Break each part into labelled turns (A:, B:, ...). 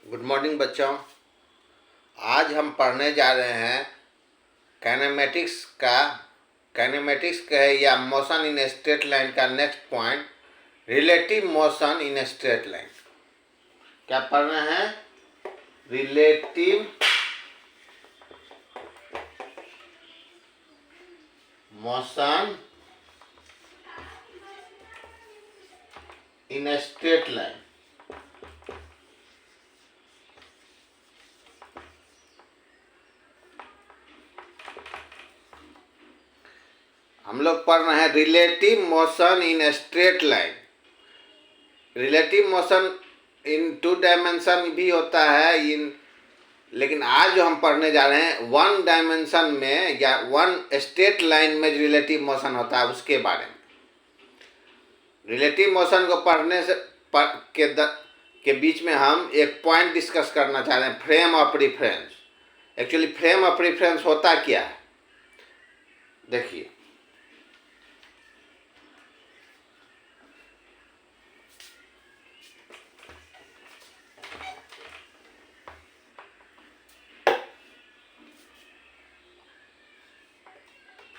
A: Good morning बच्चों। आज हम पढ़ने जा रहे हैं काइनेमेटिक्स का है या मोशन इन स्ट्रेट लाइन का next point, relative motion in straight line. क्या पढ़ रहे हैं? Relative motion in straight line. हम लोग पढ़ रहे हैं relative motion in straight line. Relative motion in 2 dimension भी होता है लेकिन आज जो हम पढ़ने जा रहे हैं 1 डायमेंशन में या 1 स्ट्रेट लाइन में जो रिलेटिव मोशन होता है उसके बारे में। रिलेटिव मोशन को पढ़ने से के बीच में हम एक पॉइंट डिस्कस करना चाह रहे हैं, frame of reference. Actually frame of reference होता क्या है देखिए।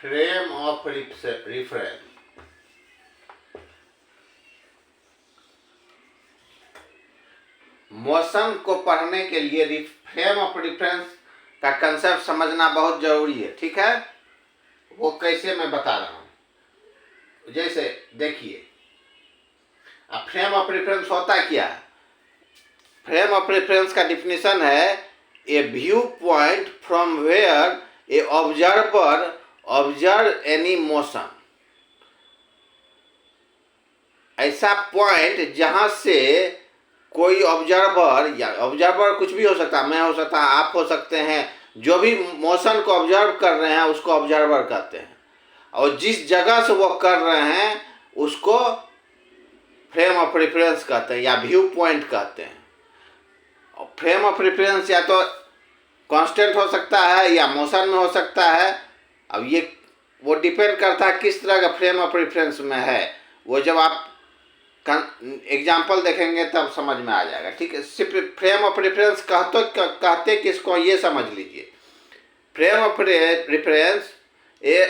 A: फ्रेम ऑफ रेफरेंस मोशन को पढ़ने के लिए फ्रेम ऑफ रेफरेंस का कंसेप्ट समझना बहुत जरूरी है। ठीक है, वो कैसे मैं बता रहा हूं। जैसे देखिए, अब फ्रेम ऑफ रेफरेंस होता क्या है। फ्रेम ऑफ रेफरेंस का डिफिनेशन है a view point from where a observer observe any motion. ऐसा पॉइंट जहां से कोई ऑब्जर्वर या ऑब्जर्वर कुछ भी हो सकता है, मैं हो सकता है, आप हो सकते हैं, जो भी मोशन को ऑब्जर्व कर रहे हैं उसको ऑब्जर्वर कहते हैं, और जिस जगह से वो कर रहे हैं उसको फ्रेम ऑफ रेफरेंस कहते हैं या व्यू पॉइंट कहते हैं। और फ्रेम ऑफ रेफरेंस या तो कांस्टेंट हो सकता है या मोशन में हो सकता है। अब ये वो डिपेंड करता है किस तरह का फ्रेम ऑफ रेफरेंस में है। वो जब आप एग्जाम्पल देखेंगे तब समझ में आ जाएगा। ठीक है, सिर्फ फ्रेम ऑफ रेफरेंस कहते किसको ये समझ लीजिए। Frame of reference a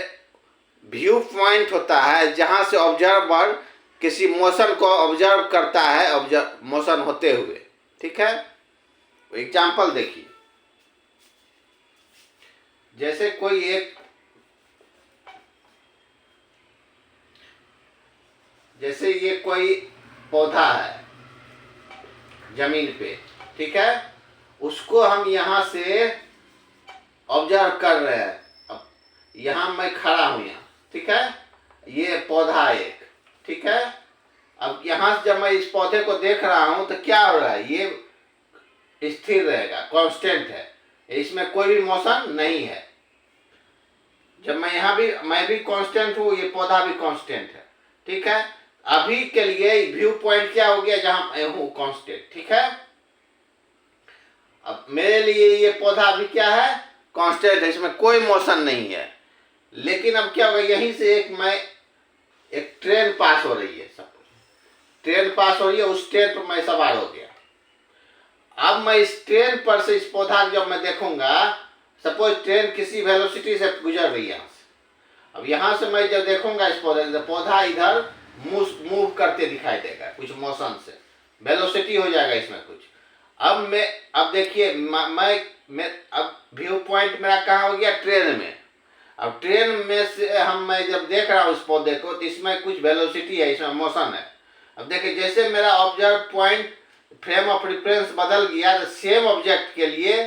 A: view point होता है जहां से ऑब्जर्वर किसी मोशन को ऑब्जर्व करता है मोशन होते हुए। ठीक है, एग्जाम्पल देखिए। जैसे ये कोई पौधा है जमीन पे, ठीक है, उसको हम यहां से ऑब्जर्व कर रहे हैं। अब यहां मैं खड़ा हूं यहाँ, ठीक है, ये पौधा एक, ठीक है। अब यहां से जब मैं इस पौधे को देख रहा हूं तो क्या हो रहा है, ये स्थिर रहेगा, कांस्टेंट है, इसमें कोई भी मोशन नहीं है। जब मैं भी कांस्टेंट हूं, ये पौधा भी कांस्टेंट है। ठीक है, अभी के लिए व्यू पॉइंट क्या हो गया, जहां मैं हूं कांस्टेंट। ठीक है, अब मेरे लिए ये पौधा अभी क्या है, कांस्टेंट है, इसमें कोई मोशन नहीं है। लेकिन अब क्या होगा, यहीं से एक ट्रेन पास हो रही है, सपोज ट्रेन पास हो रही है, उस ट्रेन पर मैं सवार हो गया। अब मैं इस ट्रेन पर से इस पौधा जब मैं देखूंगा, सपोज ट्रेन किसी वेलोसिटी से गुजर रही है, अब यहां से मैं जब देखूंगा इस पौधे से, पौधा इधर मूव करते दिखाई देगा, कुछ मोशन से वेलोसिटी हो जाएगा इसमें कुछ। अब देखिए, मैं अब व्यू पॉइंट मेरा कहाँ हो गया, ट्रेन में। अब ट्रेन में से मैं जब देख रहा हूँ इस पौधे को, तो इसमें कुछ वेलोसिटी है, इसमें मोशन है। अब देखिए, जैसे मेरा observe point frame of reference बदल गया, तो सेम ऑब्जेक्ट के लिए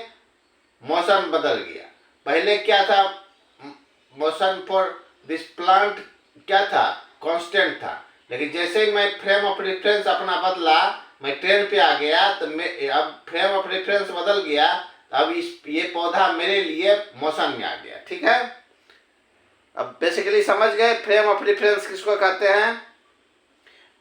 A: मोशन बदल गया। पहले क्या था, मोशन फॉर दिस प्लांट क्या था, कांस्टेंट था। लेकिन जैसे ही मैं फ्रेम ऑफ रेफरेंस अपना बदला, मैं ट्रेन पे आ गया, तो अब फ्रेम ऑफ रेफरेंस बदल गया, अब ये पौधा मेरे लिए मोशन में आ गया। ठीक है, अब बेसिकली समझ गए फ्रेम ऑफ रेफरेंस किसको कहते हैं।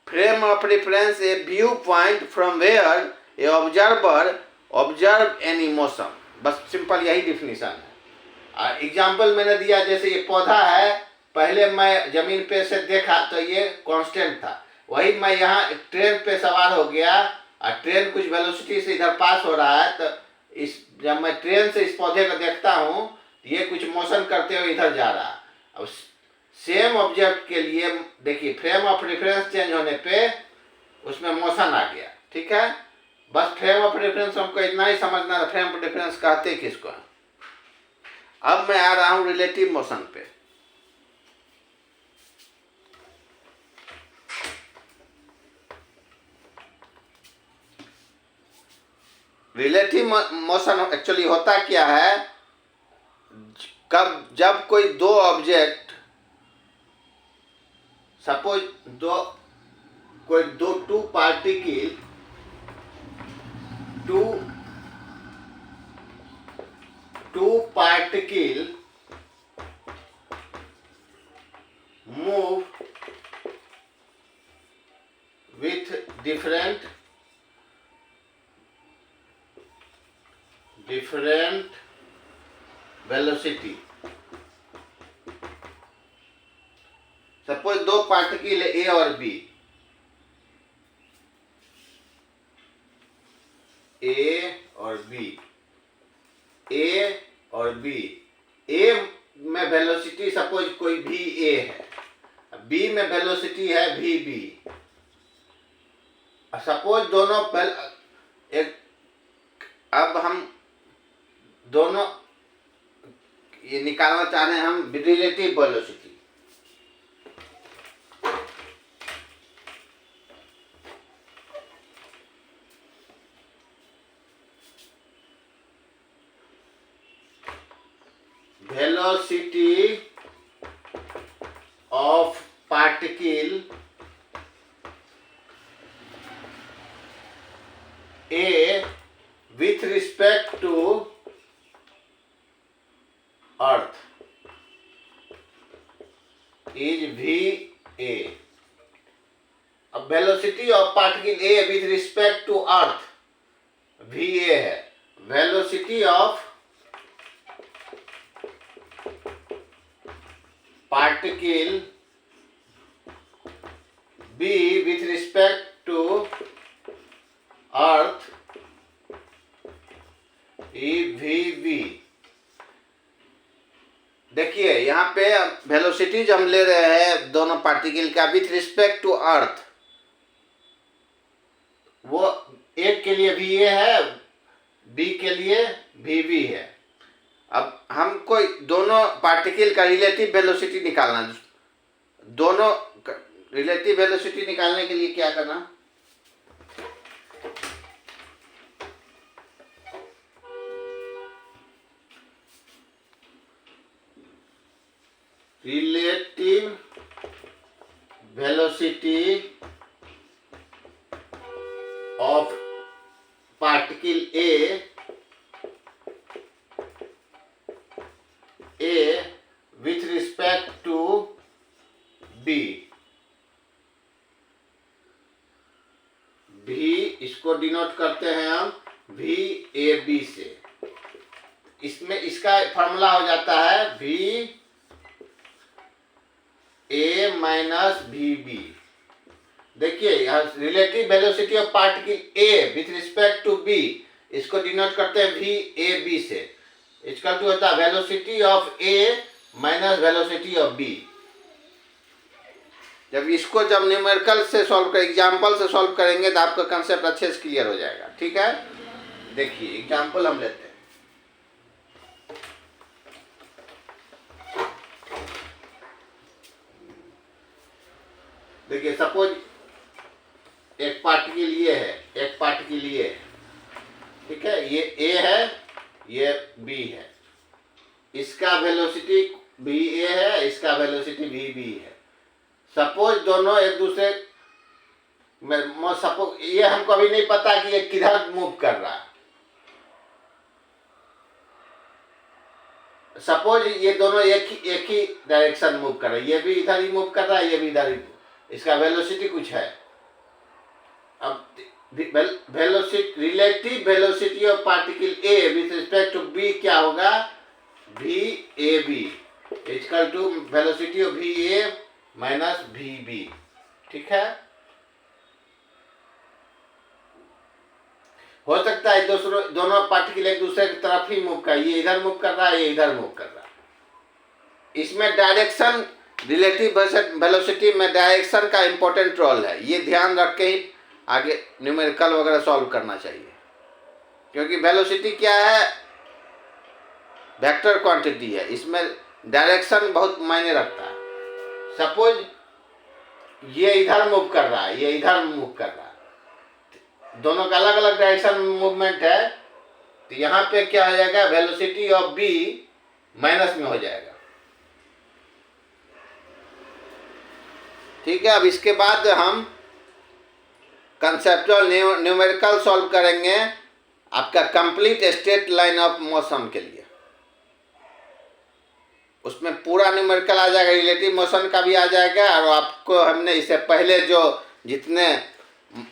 A: Frame of reference a view point from where a observer observe any motion. बस सिंपल यही डिफिनीशन है। एग्जाम्पल मैंने दिया, जैसे ये पौधा है, पहले मैं जमीन पे से देखा तो ये कांस्टेंट था, वही मैं यहाँ ट्रेन पे सवार हो गया, और ट्रेन कुछ वेलोसिटी से इधर पास हो रहा है, तो इस जब मैं ट्रेन से इस पौधे को देखता हूँ ये कुछ मोशन करते हुए इधर जा रहा है। अब सेम ऑब्जेक्ट के लिए देखिए फ्रेम ऑफ रेफरेंस चेंज होने पे उसमें मोशन आ गया, ठीक है। बस फ्रेम ऑफ रेफरेंस हमको इतना ही समझना है, फ्रेम ऑफ रेफरेंस कहते किसको है। अब मैं आ रहा हूं रिलेटिव मोशन पे। रिलेटिव मोशन एक्चुअली होता क्या है, जब कोई दो object suppose two particle move with different velocity। Suppose दो पार्टिकल है ए और बी, ए में वेलोसिटी सपोज कोई भी ए है, बी में वेलोसिटी है भी बी। सपोज दोनों अब हम दोनों ये निकालना चाह रहे हैं हम relative velocity. Velocity of particle A with respect to Earth is VA। अब velocity of particle A with respect to Earth VA है। Velocity of particle B with respect to Earth EVV। देखिए यहाँ पे वेलोसिटी जो हम ले रहे हैं दोनों पार्टिकल का विथ रिस्पेक्ट टू अर्थ, वो एक के लिए VA है, बी के लिए VV है। अब हमको दोनों पार्टिकल का रिलेटिव वेलोसिटी निकालना, दोनों रिलेटिव वेलोसिटी निकालने के लिए क्या करना, relative velocity of particle A with respect to B। इसको डिनोट करते हैं हम VAB से। इसमें इसका फॉर्मूला हो जाता है VA माइनस VB। देखिए यहाँ relative velocity of particle A with respect to B, इसको डिनोट करते हैं VAB से। इसका टू होता है velocity of A minus velocity of B। जब न्यूमेरिकल से सॉल्व कर एग्जाम्पल से सॉल्व करेंगे तो आपका कंसेप्ट अच्छे से क्लियर हो जाएगा, ठीक है। देखिए एग्जाम्पल हम लेते हैं। देखिए सपोज एक पार्टिकल ये है, एक पार्टिकल ये है, ठीक है। ये A है, ये B है। इसका वेलोसिटी VA है, इसका वेलोसिटी VB है। सपोज दोनों एक दूसरे में सपोज ये हमको अभी नहीं पता कि ये किधर मूव कर रहा है। सपोज ये दोनों एक ही डायरेक्शन मूव कर रहे हैं, ये भी इधर ही मूव कर रहा है, ये भी इधर ही, इसका वेलोसिटी कुछ है। अब relative velocity of particle A with respect to B क्या होगा, VAB equal to velocity of VA minus VB, ठीक है। हो सकता है दोनों पार्टिकल एक दूसरे की तरफ ही मूव कर, ये इधर मूव कर रहा है, ये इधर मूव कर रहा है। इसमें डायरेक्शन, रिलेटिव वेलोसिटी में डायरेक्शन का इंपॉर्टेंट रोल है, ये ध्यान रख के ही आगे न्यूमेरिकल वगैरह सॉल्व करना चाहिए। क्योंकि वेलोसिटी क्या है, वेक्टर क्वांटिटी है, इसमें डायरेक्शन बहुत मायने रखता है। सपोज ये इधर मूव कर रहा है, ये इधर मूव कर रहा है, दोनों का अलग अलग डायरेक्शन मूवमेंट है, तो यहाँ पे क्या हो जाएगा, वेलोसिटी ऑफ बी माइनस में हो जाएगा। ठीक है, अब इसके बाद हम कंसेप्चुअल न्यूमेरिकल सॉल्व करेंगे आपका complete straight line of motion के लिए। उसमें पूरा न्यूमेरिकल आ जाएगा, रिलेटिव मोशन का भी आ जाएगा, और आपको हमने इससे पहले जो जितने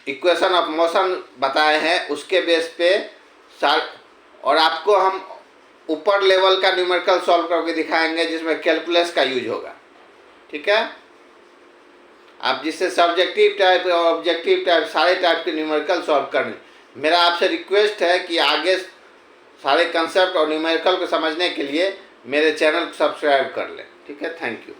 A: इक्वेशन ऑफ मोशन बताए हैं उसके बेस पे और आपको हम ऊपर लेवल का न्यूमेरिकल सॉल्व करके दिखाएंगे जिसमें कैलकुलस का यूज होगा। ठीक है, आप जिससे सब्जेक्टिव टाइप और ऑब्जेक्टिव टाइप सारे टाइप के न्यूमेरिकल सॉल्व करने, मेरा आपसे रिक्वेस्ट है कि आगे सारे कंसेप्ट और न्यूमेरिकल को समझने के लिए मेरे चैनल को सब्सक्राइब कर लें। ठीक है, थैंक यू।